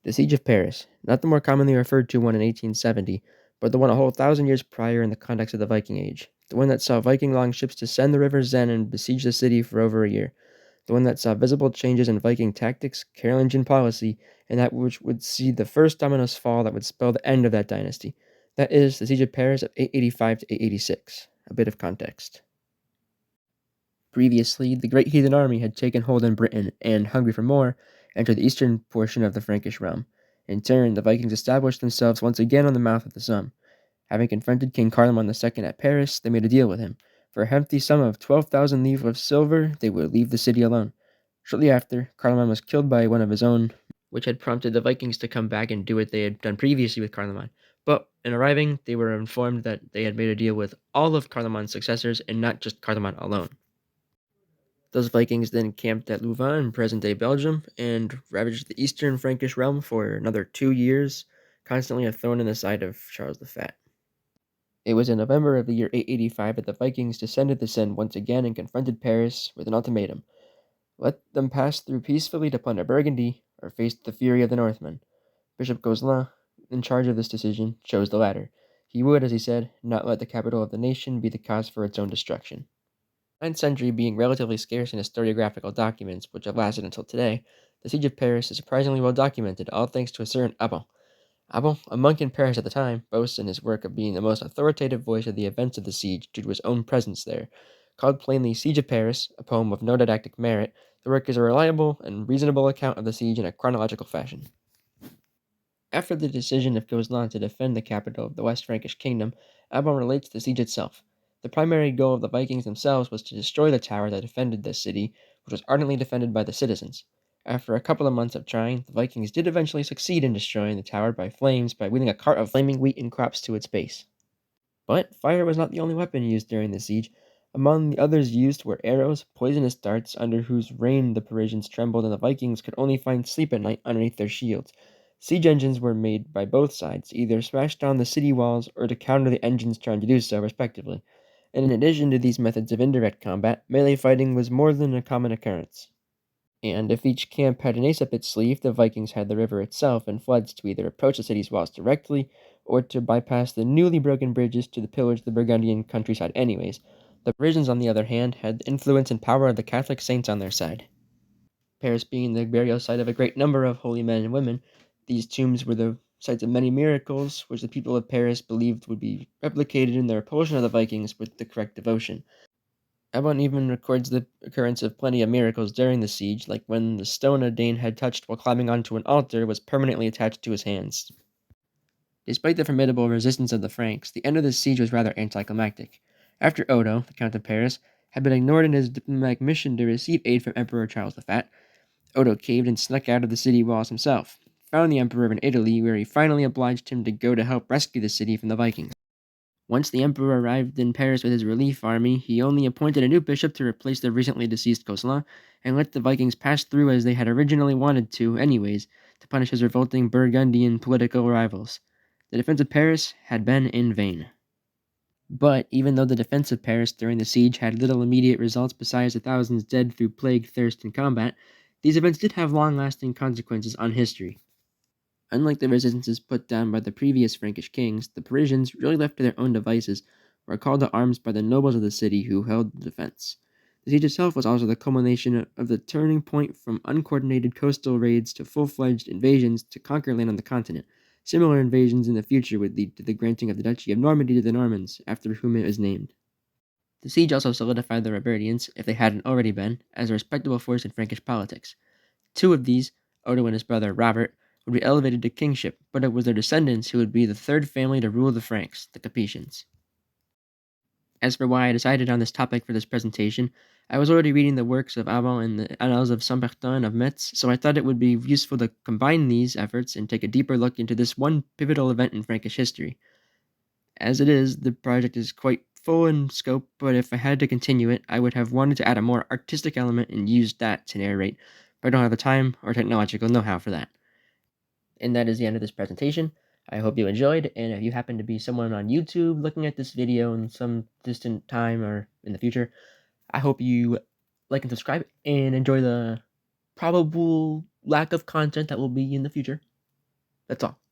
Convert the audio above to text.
The Siege of Paris, not the more commonly referred to one in 1870, but the one a whole thousand years prior in the context of the Viking Age, the one that saw Viking longships descend the river Zen and besiege the city for over a year, the one that saw visible changes in Viking tactics, Carolingian policy, and that which would see the first dominoes fall that would spell the end of that dynasty. That is, the Siege of Paris of 885 to 886. A bit of context. Previously, the Great Heathen Army had taken hold in Britain and, hungry for more, entered the eastern portion of the Frankish realm. In turn, the Vikings established themselves once again on the mouth of the Somme. Having confronted King Carloman II at Paris, they made a deal with him. For a hefty sum of 12,000 livres of silver, they would leave the city alone. Shortly after, Carloman was killed by one of his own, which had prompted the Vikings to come back and do what they had done previously with Carloman. But in arriving, they were informed that they had made a deal with all of Carloman's successors and not just Carloman alone. Those Vikings then camped at Louvain in present-day Belgium and ravaged the eastern Frankish realm for another 2 years, constantly a thorn in the side of Charles the Fat. It was in November of the year 885 that the Vikings descended the Seine once again and confronted Paris with an ultimatum. Let them pass through peacefully to plunder Burgundy, or face the fury of the Northmen. Bishop Gozlin, in charge of this decision, chose the latter. He would, as he said, not let the capital of the nation be the cause for its own destruction. 9th century being relatively scarce in historiographical documents, which have lasted until today, the Siege of Paris is surprisingly well documented, all thanks to a certain Abbon. Abbon, a monk in Paris at the time, boasts in his work of being the most authoritative voice of the events of the siege due to his own presence there. Called plainly Siege of Paris, a poem of no didactic merit, the work is a reliable and reasonable account of the siege in a chronological fashion. After the decision of Gozlan to defend the capital of the West Frankish kingdom, Abbon relates the siege itself. The primary goal of the Vikings themselves was to destroy the tower that defended this city, which was ardently defended by the citizens. After a couple of months of trying, the Vikings did eventually succeed in destroying the tower by flames by wheeling a cart of flaming wheat and crops to its base. But fire was not the only weapon used during the siege. Among the others used were arrows, poisonous darts, under whose rain the Parisians trembled and the Vikings could only find sleep at night underneath their shields. Siege engines were made by both sides, either to smash down the city walls or to counter the engines trying to do so, respectively. And in addition to these methods of indirect combat, melee fighting was more than a common occurrence. And if each camp had an ace up its sleeve, the Vikings had the river itself and floods to either approach the city's walls directly or to bypass the newly broken bridges to pillage the Burgundian countryside anyways. The Parisians, on the other hand, had the influence and power of the Catholic saints on their side. Paris being the burial site of a great number of holy men and women, these tombs were the sites of many miracles, which the people of Paris believed would be replicated in their repulsion of the Vikings with the correct devotion. Abbon even records the occurrence of plenty of miracles during the siege, like when the stone a Dane had touched while climbing onto an altar was permanently attached to his hands. Despite the formidable resistance of the Franks, the end of the siege was rather anticlimactic. After Odo, the Count of Paris, had been ignored in his diplomatic mission to receive aid from Emperor Charles the Fat, Odo caved and snuck out of the city walls himself, found the Emperor in Italy, where he finally obliged him to go to help rescue the city from the Vikings. Once the Emperor arrived in Paris with his relief army, he only appointed a new bishop to replace the recently deceased Gozlan, and let the Vikings pass through as they had originally wanted to, anyways, to punish his revolting Burgundian political rivals. The defense of Paris had been in vain. But even though the defense of Paris during the siege had little immediate results besides the thousands dead through plague, thirst, and combat, these events did have long-lasting consequences on history. Unlike the resistances put down by the previous Frankish kings, the Parisians, really left to their own devices, were called to arms by the nobles of the city who held the defense. The siege itself was also the culmination of the turning point from uncoordinated coastal raids to full-fledged invasions to conquer land on the continent. Similar invasions in the future would lead to the granting of the Duchy of Normandy to the Normans, after whom it was named. The siege also solidified the Robertians, if they hadn't already been, as a respectable force in Frankish politics. Two of these, Odo and his brother Robert, would be elevated to kingship, but it was their descendants who would be the third family to rule the Franks, the Capetians. As for why I decided on this topic for this presentation, I was already reading the works of Abbon and the Annals of Saint-Bertin of Metz, so I thought it would be useful to combine these efforts and take a deeper look into this one pivotal event in Frankish history. As it is, the project is quite full in scope, but if I had to continue it, I would have wanted to add a more artistic element and use that to narrate, but I don't have the time or technological know-how for that. And that is the end of this presentation. I hope you enjoyed, and if you happen to be someone on YouTube looking at this video in some distant time or in the future, I hope you like and subscribe and enjoy the probable lack of content that will be in the future. That's all.